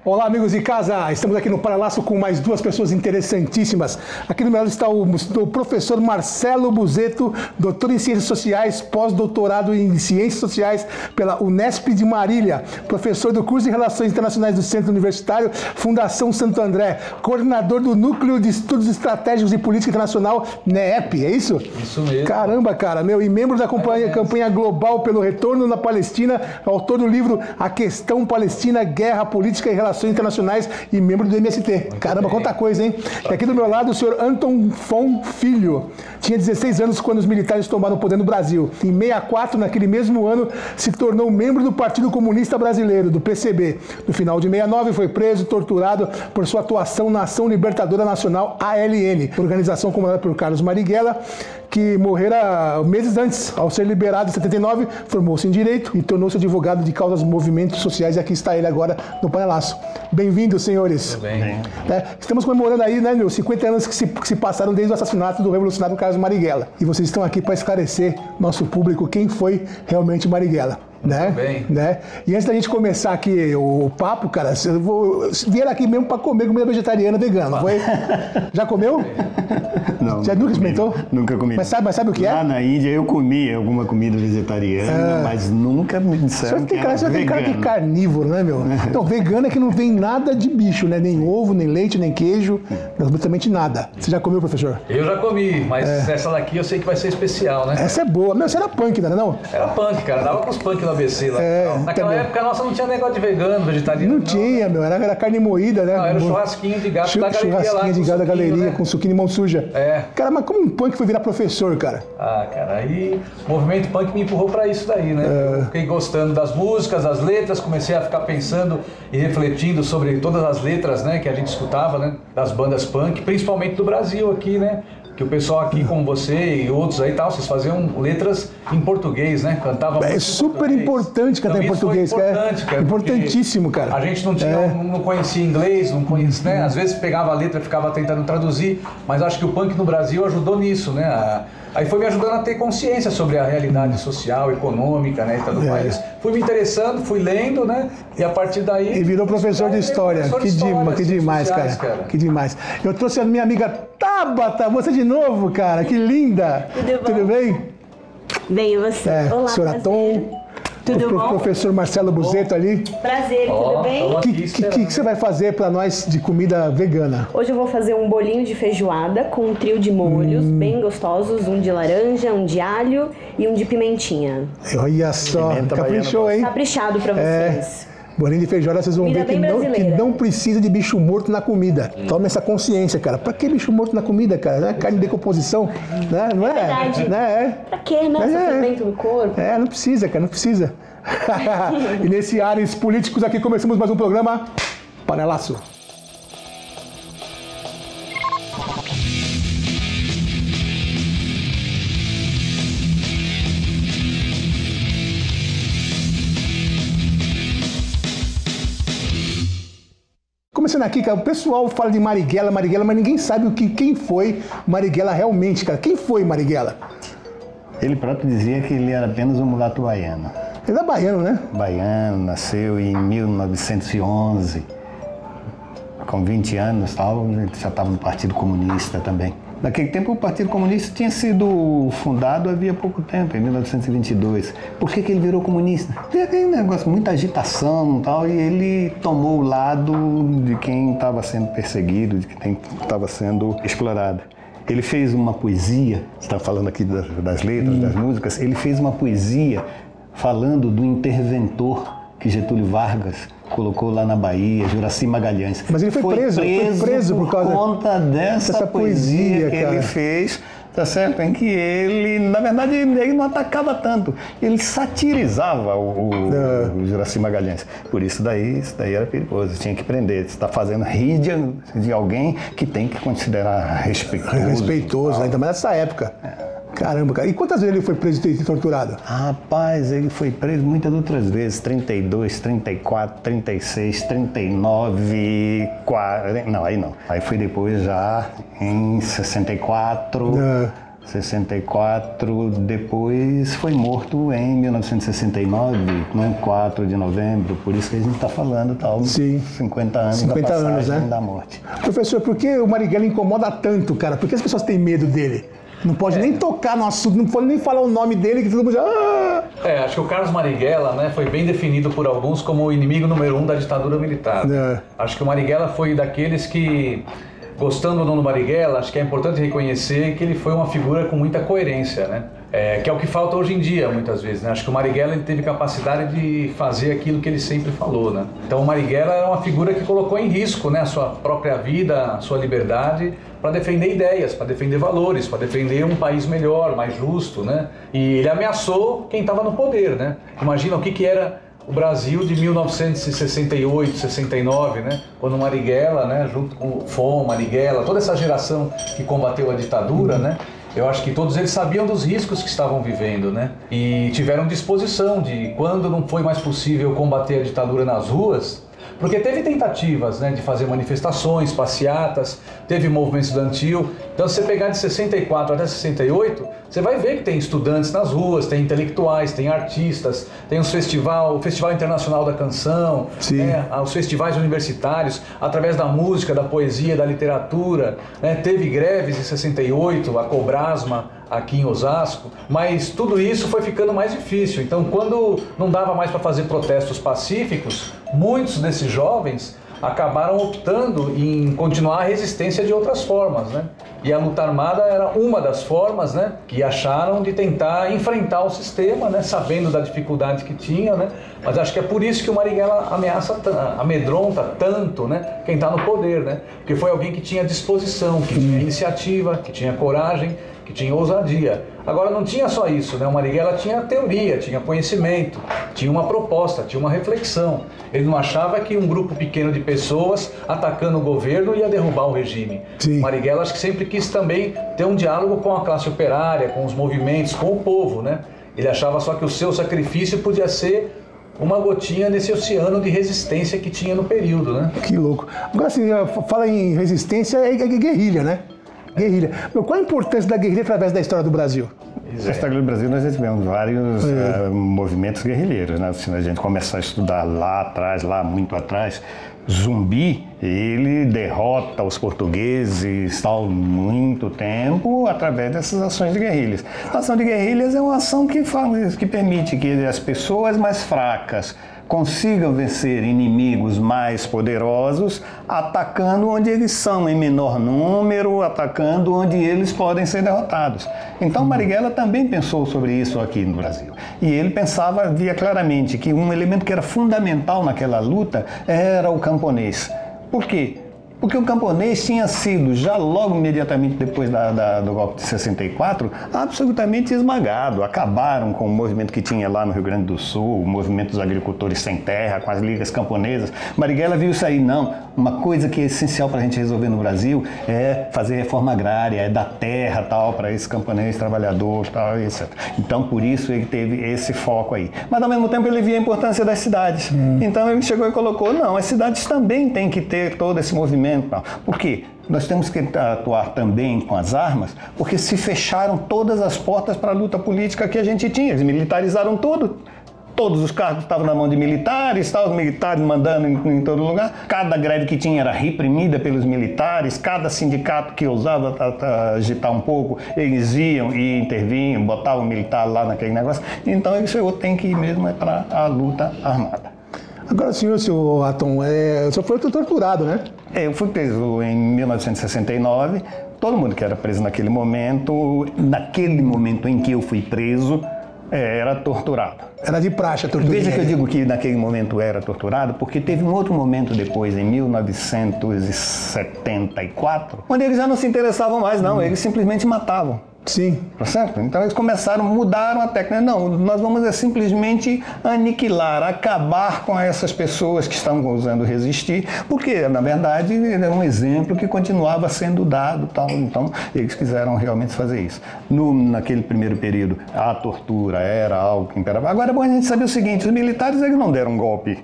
Olá, amigos de casa, estamos aqui no Paralaço com mais duas pessoas interessantíssimas. Aqui no meu lado está o professor Marcelo Buzetto, doutor em Ciências Sociais, pós-doutorado em Ciências Sociais pela Unesp de Marília, professor do curso de Relações Internacionais do Centro Universitário Fundação Santo André, coordenador do Núcleo de Estudos Estratégicos de Política Internacional, NEEP, é isso? Isso mesmo. Caramba, cara, e membro da campanha global pelo retorno na Palestina, autor do livro A Questão Palestina, Guerra, Política e Relações Internacionais e membro do MST. Caramba, quanta coisa, hein? E aqui do meu lado o senhor Anton Fon Filho. Tinha 16 anos quando os militares tomaram o poder no Brasil. Em 64, naquele mesmo ano, se tornou membro do Partido Comunista Brasileiro, do PCB. No final de 69, foi preso e torturado por sua atuação na Ação Libertadora Nacional, ALN, organização comandada por Carlos Marighella, que morrera meses antes. Ao ser liberado em 79, formou-se em Direito e tornou-se advogado de causas movimentos sociais. E aqui está ele agora no Panelaço. Bem-vindos, senhores. Tudo bem. Estamos comemorando aí, né, 50 anos que se passaram desde o assassinato do revolucionário Carlos Marighella. E vocês estão aqui para esclarecer nosso público quem foi realmente Marighella. Né? E antes da gente começar aqui o papo, cara, vieram aqui mesmo para comer comida vegetariana vegana, não foi? Já comeu? Não. Já nunca experimentou? Nunca comi. Mas sabe o que é? Lá na Índia eu comi alguma comida vegetariana, mas nunca me disseram que era vegano. Tem cara de carnívoro, né, meu? Então, vegano é que não tem nada de bicho, né? Nem ovo, nem leite, nem queijo, absolutamente nada. Você já comeu, professor? Eu já comi, mas essa daqui eu sei que vai ser especial, né? Essa é boa. Meu, você era punk, não? Era punk, cara. Dava com os punk no ABC lá. Naquela época nossa não tinha negócio de vegano, vegetariano. Não tinha, meu. Era carne moída, né? Não, era o churrasquinho de gato da galeria lá. Churrasquinho de gato da galeria, né? Com suquinho de mão suja. Cara, mas como um punk foi virar professor, cara? Ah, cara, aí o movimento punk me empurrou pra isso daí, né? Eu fiquei gostando das músicas, das letras, comecei a ficar pensando e refletindo sobre todas as letras, né, que a gente escutava, né, das bandas punk, principalmente do Brasil aqui, né? Que o pessoal aqui, como você e outros aí tal, vocês faziam letras em português, né? Cantavam É super importante cantar em português, cara. Importantíssimo, cara. A gente não conhecia inglês, não conhecia, né? Às vezes pegava a letra e ficava tentando traduzir, mas acho que o punk no Brasil ajudou nisso, né? Aí foi me ajudando a ter consciência sobre a realidade social, econômica, né, e tudo mais. Fui me interessando, fui lendo, né, e a partir daí... E virou professor de história. Que demais, sociais, cara. Que demais. Eu trouxe a minha amiga Tabata, você de novo, cara. Que linda. Tudo bem? Bem, e você? Olá, senhora Tom. Tudo bom? Professor Marcelo Buzetto ali. Prazer, tudo bem? O que você vai fazer para nós de comida vegana? Hoje eu vou fazer um bolinho de feijoada com um trio de molhos bem gostosos, um de laranja, um de alho e um de pimentinha. Olha só, caprichou, hein? Caprichado para vocês. Bolinho de feijoada, vocês vão ver que não precisa de bicho morto na comida. Toma essa consciência, cara. Pra que bicho morto na comida, cara? Não é carne de decomposição, né? Não é? Verdade. Né? Pra quê, né? Sofrimento do corpo. Não precisa, cara, não precisa. E nesse ares políticos aqui começamos mais um programa Panelaço. Começando aqui, cara, o pessoal fala de Marighella, mas ninguém sabe quem foi Marighella realmente, cara. Quem foi Marighella? Ele próprio dizia que ele era apenas um mulato baiano. Ele é baiano, né? Baiano, nasceu em 1911. Com 20 anos, ele já estava no Partido Comunista também. Naquele tempo o Partido Comunista tinha sido fundado havia pouco tempo, em 1922. Por que ele virou comunista? Tinha aquele negócio, muita agitação e tal, e ele tomou o lado de quem estava sendo perseguido, de quem estava sendo explorado. Ele fez uma poesia, você está falando aqui das letras, das músicas, ele fez uma poesia falando do interventor que Getúlio Vargas colocou lá na Bahia, Juracy Magalhães. Mas ele foi preso por conta dessa poesia que ele fez, tá certo? Em que ele, na verdade, ele não atacava tanto, ele satirizava o Juracy Magalhães. Por isso daí era perigoso, tinha que prender. Você está fazendo rir de alguém que tem que considerar respeitoso. Ainda mais nessa época. Caramba, cara. E quantas vezes ele foi preso e torturado? Rapaz, ele foi preso muitas outras vezes. 32, 34, 36, 39, 40... Não, aí não. Aí foi depois já em 64, 64, depois foi morto em 1969, no 4 de novembro, por isso que a gente está falando, tal, Sim. 50 anos 50 da anos, passagem né? da morte. Professor, por que o Marighella incomoda tanto, cara? Por que as pessoas têm medo dele? Não pode nem tocar no assunto, não pode nem falar o nome dele, que todo mundo já... Acho que o Carlos Marighella, né, foi bem definido por alguns como o inimigo número 1 da ditadura militar. Acho que o Marighella foi daqueles que, gostando ou não do Marighella, acho que é importante reconhecer que ele foi uma figura com muita coerência, né? Que é o que falta hoje em dia, muitas vezes, né? Acho que o Marighella ele teve capacidade de fazer aquilo que ele sempre falou, né? Então o Marighella era uma figura que colocou em risco, né, a sua própria vida, a sua liberdade, para defender ideias, para defender valores, para defender um país melhor, mais justo, né? E ele ameaçou quem estava no poder, né? Imagina o que era o Brasil de 1968, 69, né? Quando o Marighella, né, junto com o Fon, Marighella, toda essa geração que combateu a ditadura, né? Eu acho que todos eles sabiam dos riscos que estavam vivendo, né? E tiveram disposição de, quando não foi mais possível combater a ditadura nas ruas, porque teve tentativas, né, de fazer manifestações, passeatas, teve movimento estudantil. Então, se você pegar de 64 até 68, você vai ver que tem estudantes nas ruas, tem intelectuais, tem artistas, tem o Festival Internacional da Canção, né, os festivais universitários, através da música, da poesia, da literatura, né, teve greves em 68, a Cobrasma, aqui em Osasco, mas tudo isso foi ficando mais difícil. Então, quando não dava mais para fazer protestos pacíficos, muitos desses jovens acabaram optando em continuar a resistência de outras formas, né? E a luta armada era uma das formas, né, que acharam de tentar enfrentar o sistema, né, sabendo da dificuldade que tinha, né? Mas acho que é por isso que o Marighella amedronta tanto, né, quem está no poder, né? Porque foi alguém que tinha disposição, que tinha iniciativa, que tinha coragem, que tinha ousadia. Agora não tinha só isso, né? O Marighella tinha teoria, tinha conhecimento, tinha uma proposta, tinha uma reflexão. Ele não achava que um grupo pequeno de pessoas atacando o governo ia derrubar o regime. Sim. O Marighella acho que sempre quis também ter um diálogo com a classe operária, com os movimentos, com o povo, né? Ele achava só que o seu sacrifício podia ser uma gotinha nesse oceano de resistência que tinha no período, né? Que louco. Agora, assim, fala em resistência, é guerrilha, né? Guerrilha. Qual a importância da guerrilha através da história do Brasil? Na história do Brasil nós tivemos vários movimentos guerrilheiros, né? Se a gente começar a estudar lá atrás, lá muito atrás, Zumbi, ele derrota os portugueses há muito tempo através dessas ações de guerrilhas. A ação de guerrilhas é uma ação que permite que as pessoas mais fracas consigam vencer inimigos mais poderosos, atacando onde eles são em menor número, atacando onde eles podem ser derrotados. Então Marighella também pensou sobre isso aqui no Brasil. E ele via claramente que um elemento que era fundamental naquela luta era o camponês. Por quê? Porque o camponês tinha sido, já logo imediatamente depois do golpe de 64, absolutamente esmagado. Acabaram com o movimento que tinha lá no Rio Grande do Sul, o movimento dos agricultores sem terra, com as ligas camponesas. Marighella viu isso aí, não. Uma coisa que é essencial para a gente resolver no Brasil é fazer reforma agrária, é dar terra tal para esse camponês, trabalhador, tal, etc. Então, por isso ele teve esse foco aí. Mas, ao mesmo tempo, ele via a importância das cidades. Então, ele chegou e colocou, não, as cidades também têm que ter todo esse movimento. Por quê? Nós temos que atuar também com as armas, porque se fecharam todas as portas para a luta política que a gente tinha. Eles militarizaram tudo. Todos os cargos estavam na mão de militares, os militares mandando em todo lugar. Cada greve que tinha era reprimida pelos militares, cada sindicato que ousava agitar um pouco, eles iam e intervinham, botavam o militar lá naquele negócio. Então ele chegou, tem que ir mesmo para a luta armada. Agora, senhor Atom, o senhor foi torturado, né? Eu fui preso em 1969. Todo mundo que era preso naquele momento em que eu fui preso, era torturado. Era de praxe a tortura. Veja que eu digo que naquele momento era torturado, porque teve um outro momento depois, em 1974, onde eles já não se interessavam mais, não. Eles simplesmente matavam. Sim. Tá certo? Então eles mudaram a técnica. Não, nós vamos simplesmente aniquilar, acabar com essas pessoas que estão ousando resistir, porque, na verdade, era um exemplo que continuava sendo dado. Tal. Então, eles quiseram realmente fazer isso. Naquele primeiro período, a tortura era algo que imperava. Agora é bom a gente saber o seguinte, os militares eles não deram um golpe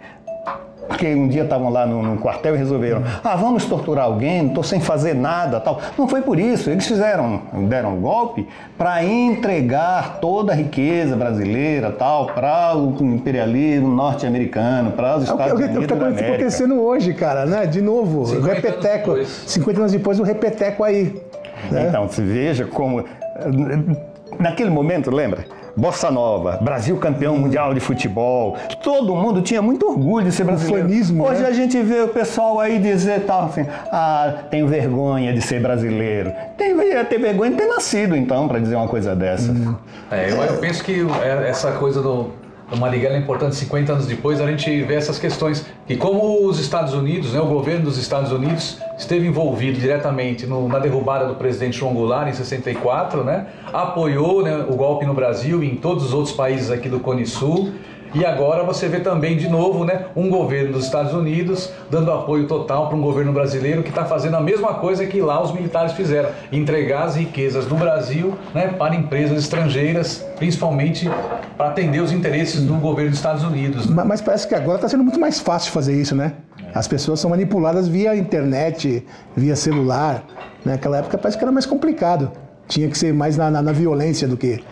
porque um dia estavam lá no quartel e resolveram, vamos torturar alguém, estou sem fazer nada, tal. Não foi por isso, eles deram um golpe para entregar toda a riqueza brasileira, tal, para o imperialismo norte-americano, para os Estados Unidos. O que está acontecendo hoje, cara, né? De novo, o repeteco, 50 anos depois, o repeteco aí. Né? Então, você veja como, naquele momento, lembra? Bossa Nova, Brasil campeão mundial de futebol, todo mundo tinha muito orgulho de ser brasileiro. Hoje, né? A gente vê o pessoal aí dizer tal assim, tenho vergonha de ser brasileiro. Ia ter vergonha de ter nascido, então, para dizer uma coisa dessa. Eu penso que essa coisa do Marighella é importante. 50 anos depois a gente vê essas questões, que como os Estados Unidos, né, o governo dos Estados Unidos esteve envolvido diretamente na derrubada do presidente João Goulart em 64, né, apoiou, né, o golpe no Brasil e em todos os outros países aqui do Cone Sul. E agora você vê também, de novo, né, um governo dos Estados Unidos dando apoio total para um governo brasileiro que está fazendo a mesma coisa que lá os militares fizeram, entregar as riquezas do Brasil, né, para empresas estrangeiras, principalmente para atender os interesses do governo dos Estados Unidos. Né? Mas parece que agora está sendo muito mais fácil fazer isso, né? As pessoas são manipuladas via internet, via celular. Né? Naquela época parece que era mais complicado. Tinha que ser mais na violência do que...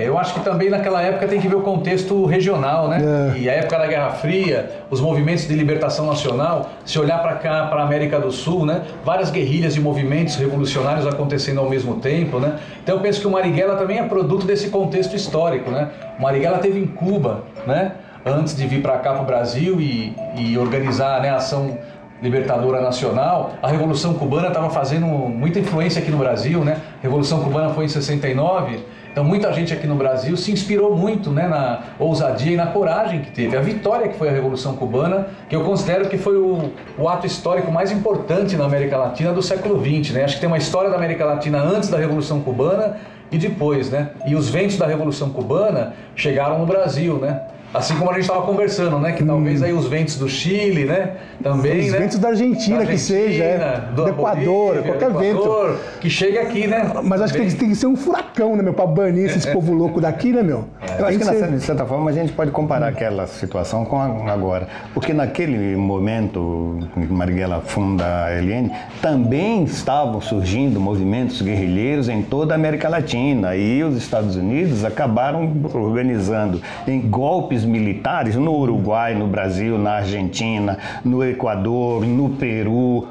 Eu acho que também naquela época tem que ver o contexto regional, né? E a época da Guerra Fria, os movimentos de libertação nacional, se olhar para cá, para a América do Sul, né? Várias guerrilhas e movimentos revolucionários acontecendo ao mesmo tempo, né? Então eu penso que o Marighella também é produto desse contexto histórico, né? O Marighella esteve em Cuba, né? Antes de vir para cá, para o Brasil e organizar, né, a ação libertadora nacional. A Revolução Cubana estava fazendo muita influência aqui no Brasil, né? A Revolução Cubana foi em 69. Então muita gente aqui no Brasil se inspirou muito, né, na ousadia e na coragem que teve. A vitória que foi a Revolução Cubana, que eu considero que foi o ato histórico mais importante na América Latina do século XX. Né? Acho que tem uma história da América Latina antes da Revolução Cubana e depois. Né? E os ventos da Revolução Cubana chegaram no Brasil, né? Assim como a gente estava conversando, né? Que talvez aí os ventos do Chile, né? Também, os ventos da Argentina, que seja, do Equador, Bolívia, qualquer vento. Que chega aqui, né? Mas acho que tem que ser um furacão, né, meu? Pra banir esses povo louco daqui, né, meu? Eu acho que, de certa forma, a gente pode comparar aquela situação com agora. Porque naquele momento, Marighella funda a ELN, também estavam surgindo movimentos guerrilheiros em toda a América Latina. E os Estados Unidos acabaram organizando em golpes militares no Uruguai, no Brasil, na Argentina, no Equador, no Peru.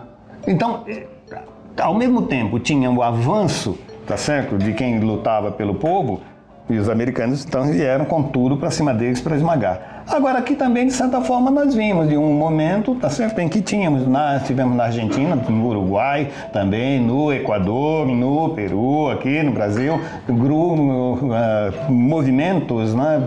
Então, ao mesmo tempo, tinha o avanço, tá certo, de quem lutava pelo povo, e os americanos então vieram com tudo para cima deles para esmagar. Agora aqui também, de certa forma, nós vimos de um momento, tá certo, em que tivemos na Argentina, no Uruguai, também no Equador, no Peru, aqui no Brasil, movimentos, né,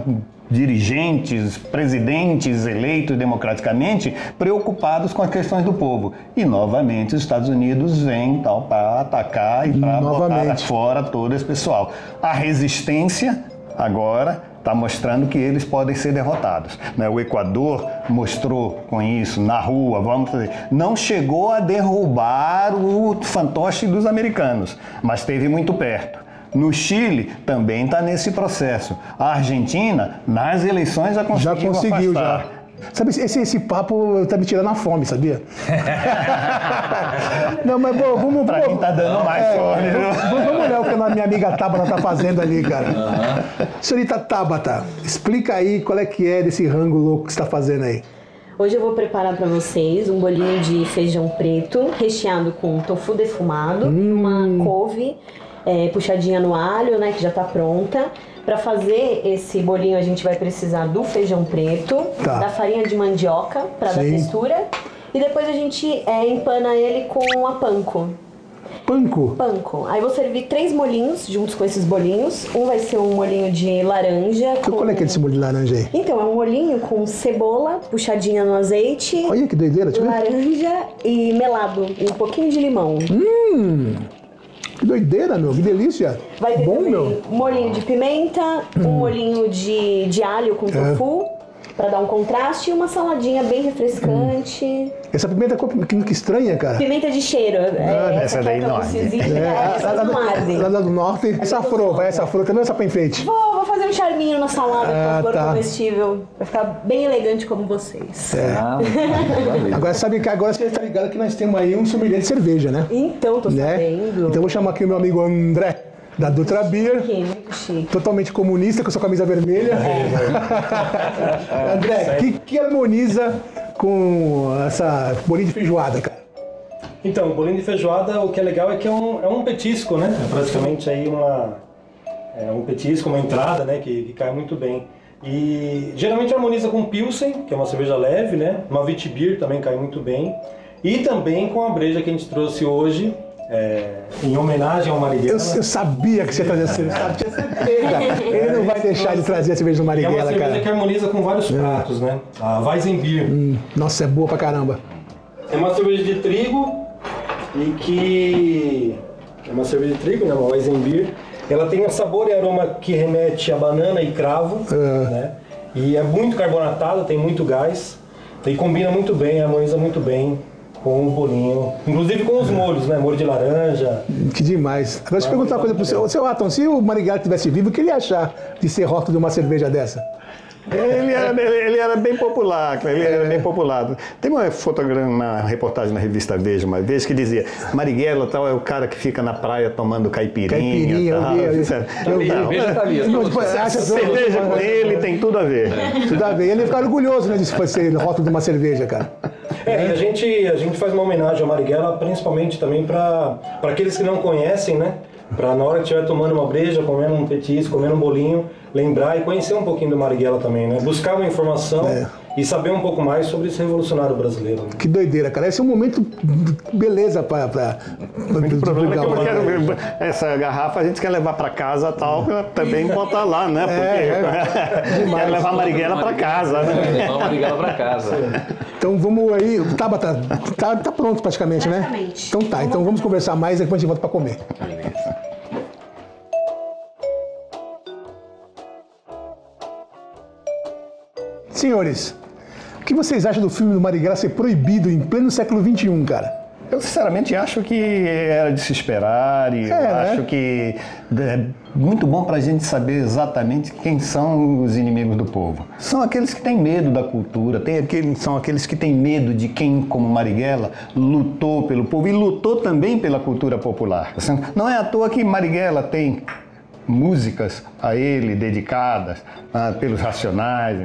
dirigentes, presidentes eleitos democraticamente, preocupados com as questões do povo. E, novamente, os Estados Unidos vêm para atacar e para botar fora todo esse pessoal. A resistência, agora, está mostrando que eles podem ser derrotados. O Equador mostrou com isso na rua, não chegou a derrubar o fantoche dos americanos, mas esteve muito perto. No Chile também está nesse processo. A Argentina, nas eleições, já conseguiu afastar. Sabe, esse papo tá me tirando a fome, sabia? Não, mas vamos... Pra quem tá dando mais fome. Vamos olhar o que a minha amiga Tabata tá fazendo ali, cara. Senhorita Tabata, explica aí qual é que é desse rango louco que você tá fazendo aí. Hoje eu vou preparar para vocês um bolinho de feijão preto, recheado com tofu defumado e uma couve puxadinha no alho, né, que já tá pronta. Para fazer esse bolinho a gente vai precisar do feijão preto, da farinha de mandioca para dar textura e depois a gente empana ele com a panko. Panko? Panko. Aí vou servir 3 molhinhos juntos com esses bolinhos. Um vai ser um molhinho de laranja. Qual é que é esse molho de laranja aí? Então, é um molhinho com cebola puxadinha no azeite. Olha que doideira, deixa eu ver. Laranja e melado e um pouquinho de limão. Que doideira, meu, que delícia. Vai ter também um molhinho de pimenta, um molhinho de alho com tofu. para dar um contraste, e uma saladinha bem refrescante. Essa pimenta que estranha, cara. Pimenta de cheiro. Essa daí não arde. Essa não arde. Lá do norte. Essa flor, vai essa flor também ou só pra enfeite? Vou fazer um charminho na salada com flor comestível. Vai ficar bem elegante como vocês. Agora sabe que agora você está ligado que nós temos aí um sommelier de cerveja, né? Então, tô sabendo. Então vou chamar aqui o meu amigo André, da Dutra Beer. Muito chique. Totalmente comunista, com sua camisa vermelha. André, o que harmoniza com essa bolinha de feijoada, cara? Então, o bolinho de feijoada, o que é legal é que é um petisco, né? É praticamente aí um petisco, uma entrada, né? Que cai muito bem. E geralmente harmoniza com Pilsen, que é uma cerveja leve, né? Uma Witbier também cai muito bem. E também com a breja que a gente trouxe hoje, em homenagem ao Marighella. Eu sabia que você ia trazer essa cerveja, tinha certeza. Ele não vai deixar de trazer a cerveja do Marighella, cara. É uma cerveja que harmoniza com vários pratos, né? A Weizenbier. Nossa, é boa pra caramba. É uma cerveja de trigo e que... É uma cerveja de trigo, né? Uma Weizenbier. Ela tem um sabor e aroma que remete a banana e cravo, né? E é muito carbonatada, tem muito gás. E combina muito bem, harmoniza muito bem com o bolinho, inclusive com os molhos, né? Molho de laranja. Que demais. Agora deixa eu perguntar uma coisa pro seu Atom, se o Marighella tivesse vivo, o que ele ia achar de ser rótulo de uma cerveja dessa? Ele era bem popular, ele era bem popular. Tem uma reportagem na revista Veja uma vez que dizia: Marighella tal é o cara que fica na praia tomando caipirinha. Cerveja com ele tem tudo a ver. Tudo a ver. Ele ia ficar orgulhoso, né, de ser rótulo de uma cerveja, cara. E a gente faz uma homenagem ao Marighella, principalmente também para aqueles que não conhecem, né? Para na hora que estiver tomando uma breja, comendo um petisco, comendo um bolinho, lembrar e conhecer um pouquinho do Marighella também, né? Buscar uma informação e saber um pouco mais sobre esse revolucionário brasileiro. Né? Que doideira, cara. Esse é um momento beleza para o problema é que essa garrafa a gente quer levar para casa tal, também botar lá, né? Porque quer levar a Marighella para casa, né? Levar a Marighella para casa. Então vamos aí, Tabata, tá pronto praticamente, né? Então tá, então vamos conversar mais e depois a gente volta para comer. Senhores, o que vocês acham do filme do Marighella ser proibido em pleno século XXI, cara? Eu sinceramente acho que era de se esperar e acho que é muito bom para a gente saber exatamente quem são os inimigos do povo. São aqueles que têm medo da cultura, são aqueles que têm medo de quem, como Marighella, lutou pelo povo e lutou também pela cultura popular. Não é à toa que Marighella tem músicas a ele dedicadas pelos Racionais,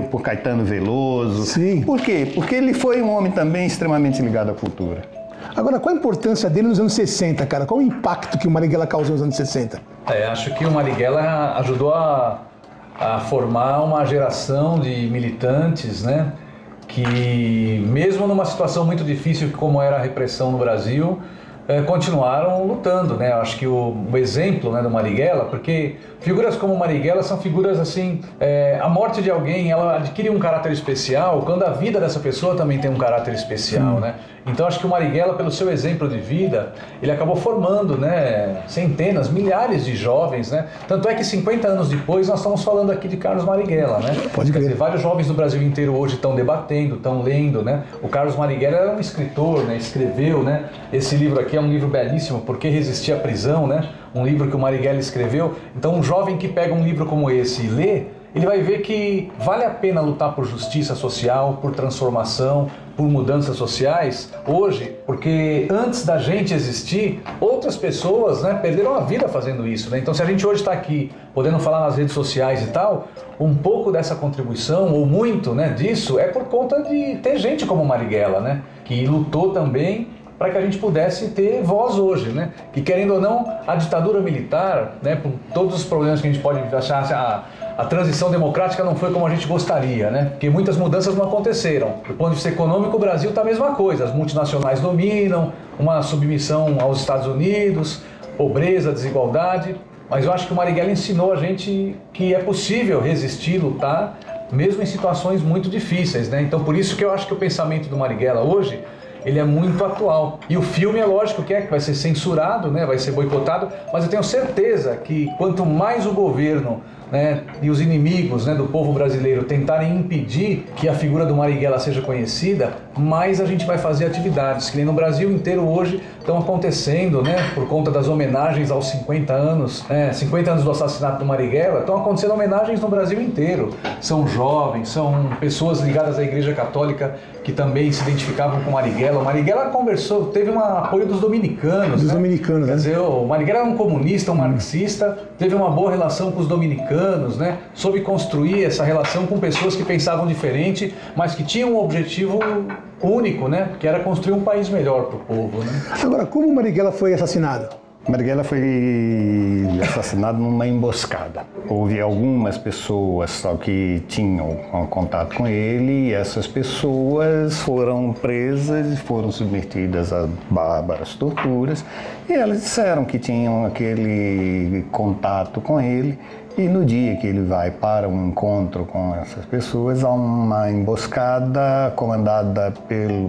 por Caetano Veloso. Sim. Por quê? Porque ele foi um homem também extremamente ligado à cultura. Agora, qual a importância dele nos anos 60, cara? Qual o impacto que o Marighella causou nos anos 60? Acho que o Marighella ajudou a formar uma geração de militantes, né? Que mesmo numa situação muito difícil como era a repressão no Brasil, continuaram lutando, né? Eu acho que o exemplo, né, do Marighella, porque figuras como Marighella são figuras assim, a morte de alguém, ela adquire um caráter especial quando a vida dessa pessoa também tem um caráter especial, né? Então acho que o Marighella, pelo seu exemplo de vida, ele acabou formando, né, centenas, milhares de jovens, né? Tanto é que 50 anos depois nós estamos falando aqui de Carlos Marighella, né? Pode crer. Quer dizer, vários jovens do Brasil inteiro hoje estão debatendo, estão lendo, né? O Carlos Marighella era um escritor, né? Escreveu, né? Esse livro aqui é um livro belíssimo, Por que Resistir à Prisão, né? Um livro que o Marighella escreveu. Então um jovem que pega um livro como esse e lê, ele vai ver que vale a pena lutar por justiça social, por transformação, por mudanças sociais hoje, porque antes da gente existir, outras pessoas, né, perderam a vida fazendo isso, né? Então se a gente hoje está aqui podendo falar nas redes sociais e tal, um pouco dessa contribuição, ou muito, né, disso, é por conta de ter gente como Marighella, né, que lutou também para que a gente pudesse ter voz hoje, né? Que querendo ou não, a ditadura militar, né, por todos os problemas que a gente pode achar, a transição democrática não foi como a gente gostaria, né? Porque muitas mudanças não aconteceram. Do ponto de vista econômico, o Brasil está a mesma coisa. As multinacionais dominam, uma submissão aos Estados Unidos, pobreza, desigualdade. Mas eu acho que o Marighella ensinou a gente que é possível resistir, lutar, mesmo em situações muito difíceis, né? Então por isso que eu acho que o pensamento do Marighella hoje, ele é muito atual. E o filme, é lógico que vai ser censurado, né? Vai ser boicotado, mas eu tenho certeza que quanto mais o governo né, e os inimigos, né, do povo brasileiro tentarem impedir que a figura do Marighella seja conhecida, mais a gente vai fazer atividades, que nem no Brasil inteiro hoje estão acontecendo, né, por conta das homenagens aos 50 anos, 50 anos do assassinato do Marighella, estão acontecendo homenagens no Brasil inteiro. São jovens, são pessoas ligadas à Igreja Católica que também se identificavam com Marighella. O Marighella conversou, teve um apoio dos dominicanos. Dos dominicanos, né? Quer dizer, o Marighella era um comunista, um marxista, teve uma boa relação com os dominicanos, né? Soube construir essa relação com pessoas que pensavam diferente, mas que tinham um objetivo único, né? Que era construir um país melhor para o povo, né? Agora, como o Marighella foi assassinado? Marighella foi assassinado numa emboscada. Houve algumas pessoas só que tinham contato com ele e essas pessoas foram presas e foram submetidas a bárbaras torturas e elas disseram que tinham aquele contato com ele. E no dia que ele vai para um encontro com essas pessoas, há uma emboscada comandada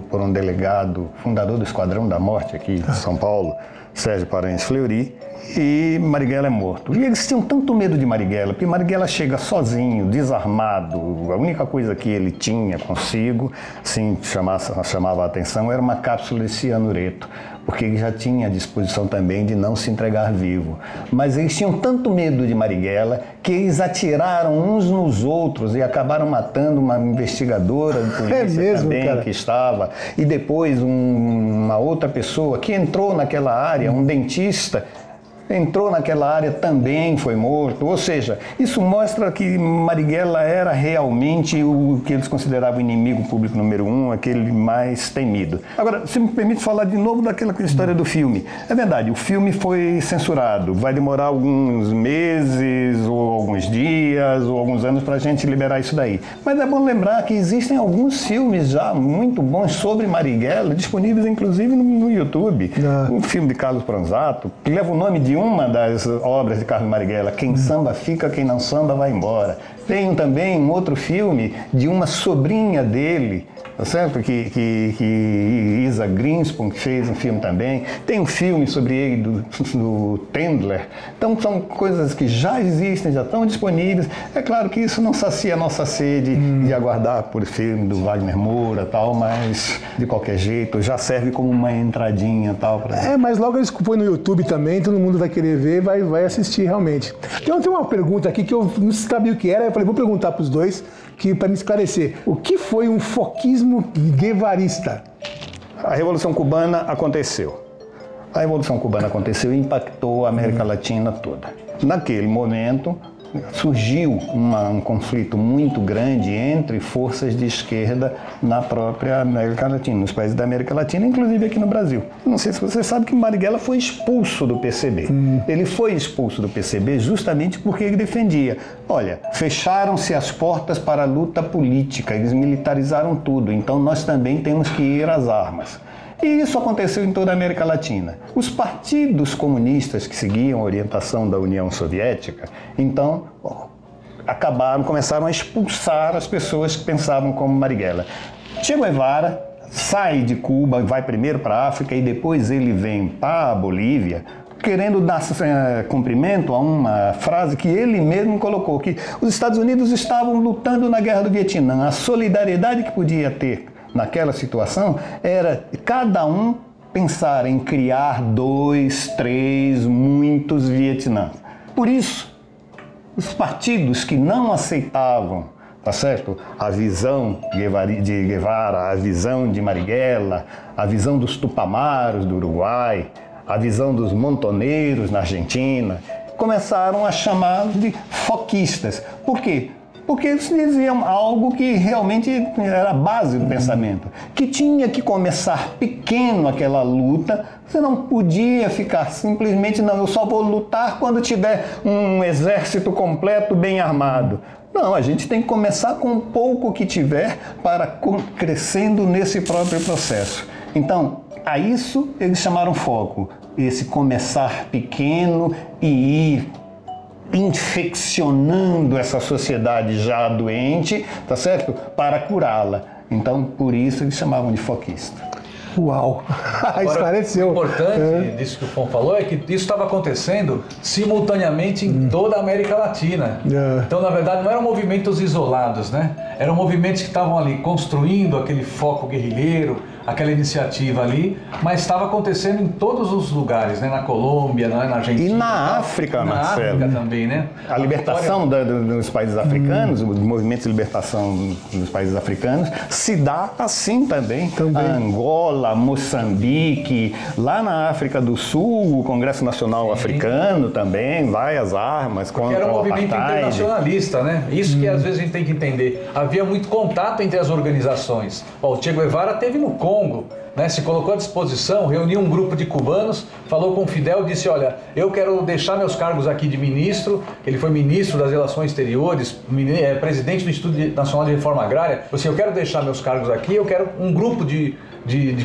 por um delegado, fundador do Esquadrão da Morte aqui de São Paulo, Sérgio Paranhos Fleury, e Marighella é morto. E eles tinham tanto medo de Marighella, porque Marighella chega sozinho, desarmado, a única coisa que ele tinha consigo, assim, chamava a atenção, era uma cápsula de cianureto, porque ele já tinha a disposição também de não se entregar vivo. Mas eles tinham tanto medo de Marighella que eles atiraram uns nos outros e acabaram matando uma investigadora de polícia também, cara, que estava, e depois uma outra pessoa que entrou naquela área, um dentista, entrou naquela área, também foi morto. Ou seja, isso mostra que Marighella era realmente o que eles consideravam o inimigo público número 1, aquele mais temido. Agora, se me permite falar de novo daquela história do filme. É verdade, o filme foi censurado. Vai demorar alguns meses, ou alguns dias, ou alguns anos para a gente liberar isso daí. Mas é bom lembrar que existem alguns filmes já muito bons sobre Marighella, disponíveis inclusive no YouTube. Um filme de Carlos Pranzato, que leva o nome de uma das obras de Carlos Marighella, Quem Samba Fica, Quem Não Samba Vai Embora. Tem também um outro filme de uma sobrinha dele, tá certo? Que Isa Greenspan, que fez um filme também. Tem um filme sobre ele do Tendler. Então são coisas que já existem, já estão disponíveis. É claro que isso não sacia a nossa sede de aguardar por filme do Wagner Moura e tal, mas de qualquer jeito já serve como uma entradinha e tal. Mas logo eles põem no YouTube também, todo mundo vai querer ver, vai assistir realmente. Tem uma pergunta aqui que eu não sabia o que era, eu falei, vou perguntar para os dois, para me esclarecer. O que foi um foquismo guevarista? A Revolução Cubana aconteceu. A Revolução Cubana aconteceu e impactou a América Latina toda. Naquele momento, surgiu um conflito muito grande entre forças de esquerda na própria América Latina, nos países da América Latina, inclusive aqui no Brasil. Não sei se você sabe que Marighella foi expulso do PCB. Ele foi expulso do PCB justamente porque ele defendia, olha, fecharam-se as portas para a luta política, eles militarizaram tudo, então nós também temos que ir às armas. E isso aconteceu em toda a América Latina. Os partidos comunistas que seguiam a orientação da União Soviética, então, começaram a expulsar as pessoas que pensavam como Marighella. Che Guevara sai de Cuba, vai primeiro para a África e depois ele vem para a Bolívia, querendo dar cumprimento a uma frase que ele mesmo colocou, que os Estados Unidos estavam lutando na Guerra do Vietnã. A solidariedade que podia ter naquela situação era cada um pensar em criar 2, 3, muitos Vietnã. Por isso, os partidos que não aceitavam, tá certo, a visão de Guevara, a visão de Marighella, a visão dos Tupamaros do Uruguai, a visão dos Montoneiros na Argentina, começaram a chamar de foquistas. Por quê? Porque eles diziam algo que realmente era a base do pensamento, que tinha que começar pequeno aquela luta, você não podia ficar simplesmente, não, eu só vou lutar quando tiver um exército completo, bem armado. Não, a gente tem que começar com o pouco que tiver para crescendo nesse próprio processo. Então, a isso eles chamaram foco, esse começar pequeno e ir infeccionando essa sociedade já doente, tá certo? Para curá-la. Então, por isso eles chamavam de foquista. Uau! Esclareceu. O importante disso que o Fon falou é que isso estava acontecendo simultaneamente em toda a América Latina. Então, na verdade, não eram movimentos isolados, né? Eram movimentos que estavam ali construindo aquele foco guerrilheiro, aquela iniciativa ali, mas estava acontecendo em todos os lugares, né? Na Colômbia, na Argentina. E na África, Marcelo. Na África também, né? A libertação dos países africanos, os movimentos de libertação dos países africanos, se dá assim também. A Angola, Moçambique, lá na África do Sul, o Congresso Nacional Africano também, vai às armas contra o apartheid. Era um movimento internacionalista, né? Isso que às vezes a gente tem que entender. Havia muito contato entre as organizações. O Che Guevara teve no Congo, né, se colocou à disposição, reuniu um grupo de cubanos, falou com o Fidel, disse, olha, eu quero deixar meus cargos aqui de ministro, ele foi ministro das Relações Exteriores, presidente do Instituto Nacional de Reforma Agrária, eu quero deixar meus cargos aqui, eu quero um grupo de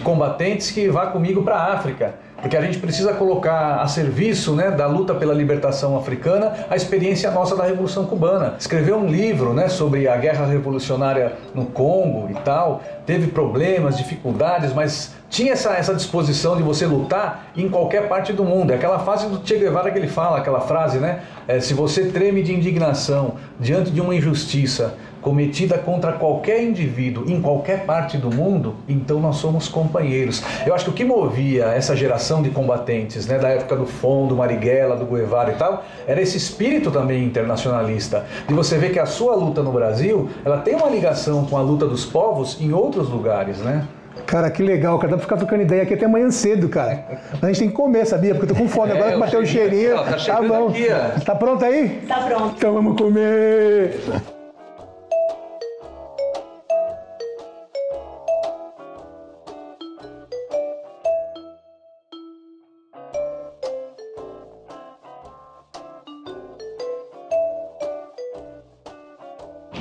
combatentes que vá comigo para a África, porque a gente precisa colocar a serviço, né, da luta pela libertação africana a experiência nossa da Revolução Cubana. Escreveu um livro, né, sobre a guerra revolucionária no Congo e tal, teve problemas, dificuldades, mas tinha essa disposição de você lutar em qualquer parte do mundo. É aquela fase do Che Guevara que ele fala, aquela frase, né, se você treme de indignação diante de uma injustiça cometida contra qualquer indivíduo em qualquer parte do mundo, então nós somos companheiros. Eu acho que o que movia essa geração de combatentes, né, da época do Fon, do Marighella, do Guevara e tal, era esse espírito também internacionalista, de você ver que a sua luta no Brasil, ela tem uma ligação com a luta dos povos em outros lugares, né? Cara, que legal, cara. Dá pra ficar trocando ideia aqui até amanhã cedo, cara. A gente tem que comer, sabia? Porque eu tô com fome. Agora que bateu o cheirinho. Tá bom. Aqui, tá pronto aí? Tá pronto. Então vamos comer.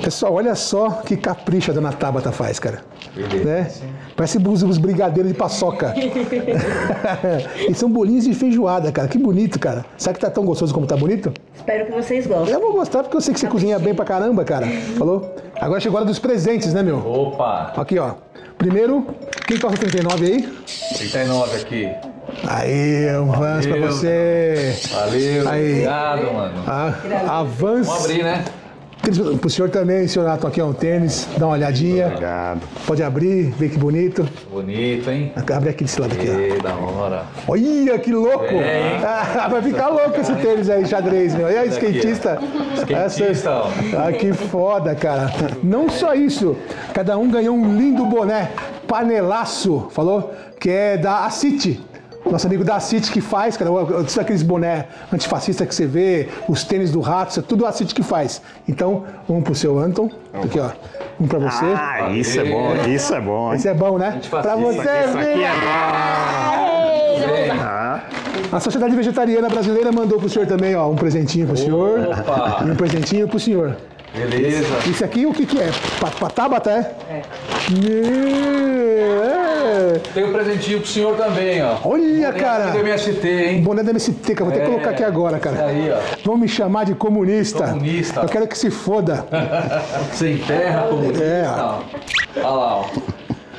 Pessoal, olha só que capricho a dona Tabata faz, cara. Né? Parece os brigadeiros de paçoca. E são bolinhos de feijoada, cara. Que bonito, cara. Sabe que tá tão gostoso como tá bonito? Espero que vocês gostem. Eu vou gostar porque eu sei que você cozinha bem pra caramba, cara. Falou? Agora chegou a hora dos presentes, né, meu? Opa! Aqui, ó. Primeiro, quem toca 39 aí? 39 aqui. Aí, um Vans pra você. Valeu, aí. Obrigado, mano. A Vans. Vamos abrir, né? Pro senhor também, senhor Nato, aqui é um tênis, dá uma olhadinha. Obrigado. Pode abrir, vê que bonito. Bonito, hein? Abre aqui desse lado aqui, ó. Da hora. Olha, que louco! Vai ficar louco esse tênis aí, xadrez, meu. Olha, skatista. Skatista, ó. Que foda, cara. Não só isso, cada um ganhou um lindo boné, panelaço, falou? Que é da Acite. Nosso amigo da City que faz, cara, aqueles boné antifascistas que você vê, os tênis do rato, isso é tudo a City que faz. Então, um pro seu Anton, aqui ó, um pra você. Ah, isso é bom, isso é bom. Esse é bom, né? Pra você, isso aqui é A Sociedade Vegetariana Brasileira mandou pro senhor também, ó, um presentinho pro senhor. Opa. E um presentinho pro senhor. Beleza. Isso aqui o que é? Pra Tabata, é? Tem um presentinho pro senhor também, ó. Olha, Boné cara. do MST, hein? Boné da MST, cara. Vou ter que colocar aqui agora, cara. Isso aí, ó. Vão me chamar de comunista. Comunista. Eu quero que se foda. Sem terra, comunista. Olha lá, ó.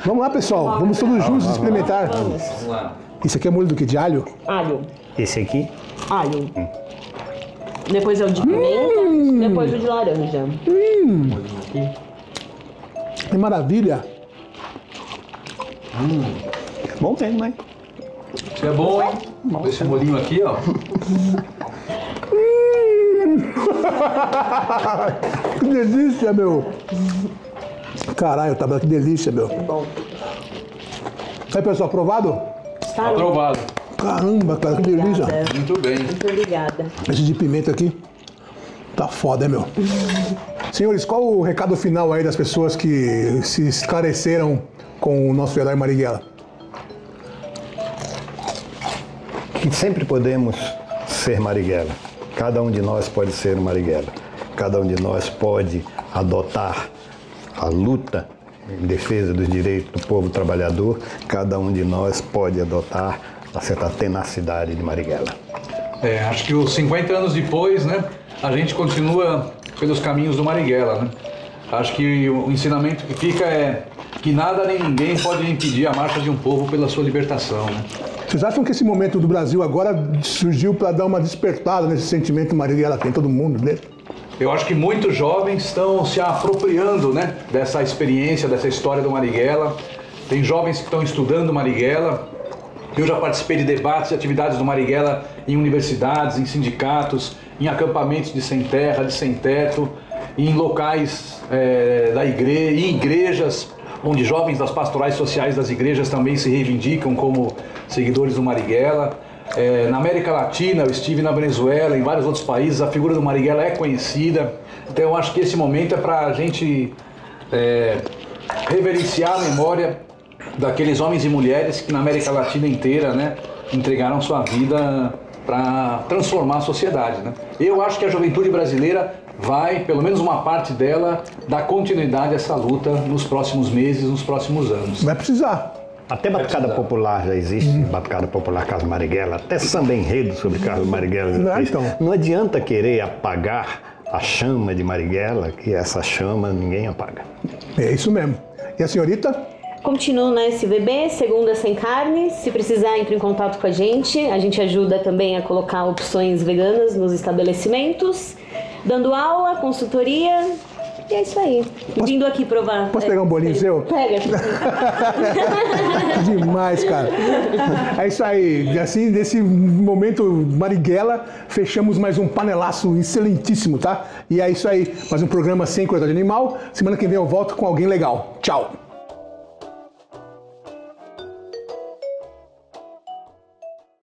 Vamos lá, pessoal. Vamos todos juntos experimentar. Vamos lá. Isso aqui é molho do que? De alho? Alho. Esse aqui? Alho. Depois é o de pimenta, depois o de laranja. Que maravilha. Bom tempo, né? Isso é bom, hein? Esse bolinho aqui, ó. Que delícia, meu. Caralho, tá que delícia, meu. Bom. Aí, pessoal, aprovado? Tá Aprovado. Caramba, cara, que delícia. Muito bem. Muito obrigada. Esse de pimenta aqui tá foda, hein, meu? Senhores, qual o recado final aí das pessoas que se esclareceram com o nosso herói Marighella? Que sempre podemos ser Marighella. Cada um de nós pode ser Marighella. Cada um de nós pode adotar a luta em defesa dos direitos do povo trabalhador. Cada um de nós pode adotar uma certa tenacidade de Marighella. Acho que os 50 anos depois, né, a gente continua pelos caminhos do Marighella, né? Acho que o ensinamento que fica é que nada nem ninguém pode impedir a marcha de um povo pela sua libertação, né? Vocês acham que esse momento do Brasil agora surgiu para dar uma despertada nesse sentimento Marighella tem todo mundo dentro? Eu acho que muitos jovens estão se apropriando, né, dessa experiência, dessa história do Marighella. Tem jovens que estão estudando Marighella. Eu já participei de debates e atividades do Marighella em universidades, em sindicatos, em acampamentos de sem terra, de sem teto, em locais da igreja, em igrejas, onde jovens das pastorais sociais das igrejas também se reivindicam como seguidores do Marighella. Na América Latina, eu estive na Venezuela, em vários outros países, a figura do Marighella é conhecida. Então eu acho que esse momento é para a gente reverenciar a memória daqueles homens e mulheres que na América Latina inteira, né, entregaram sua vida para transformar a sociedade, né? Eu acho que a juventude brasileira vai, pelo menos uma parte dela, dar continuidade a essa luta nos próximos meses, nos próximos anos. Vai precisar. Até batucada popular já existe, batucada popular Carlos Marighella, até samba enredo sobre Carlos Marighella. Não adianta querer apagar a chama de Marighella, que essa chama ninguém apaga. É isso mesmo. E a senhorita? Continuo na SVB, segunda sem carne. Se precisar, entre em contato com a gente. A gente ajuda também a colocar opções veganas nos estabelecimentos. Dando aula, consultoria. E é isso aí. Vindo aqui provar. Posso pegar um bolinho seu? Pega. Demais, cara. É isso aí. Assim, nesse momento Marighella, fechamos mais um panelaço excelentíssimo, tá? E é isso aí. Mais um programa sem crueldade animal. Semana que vem eu volto com alguém legal. Tchau.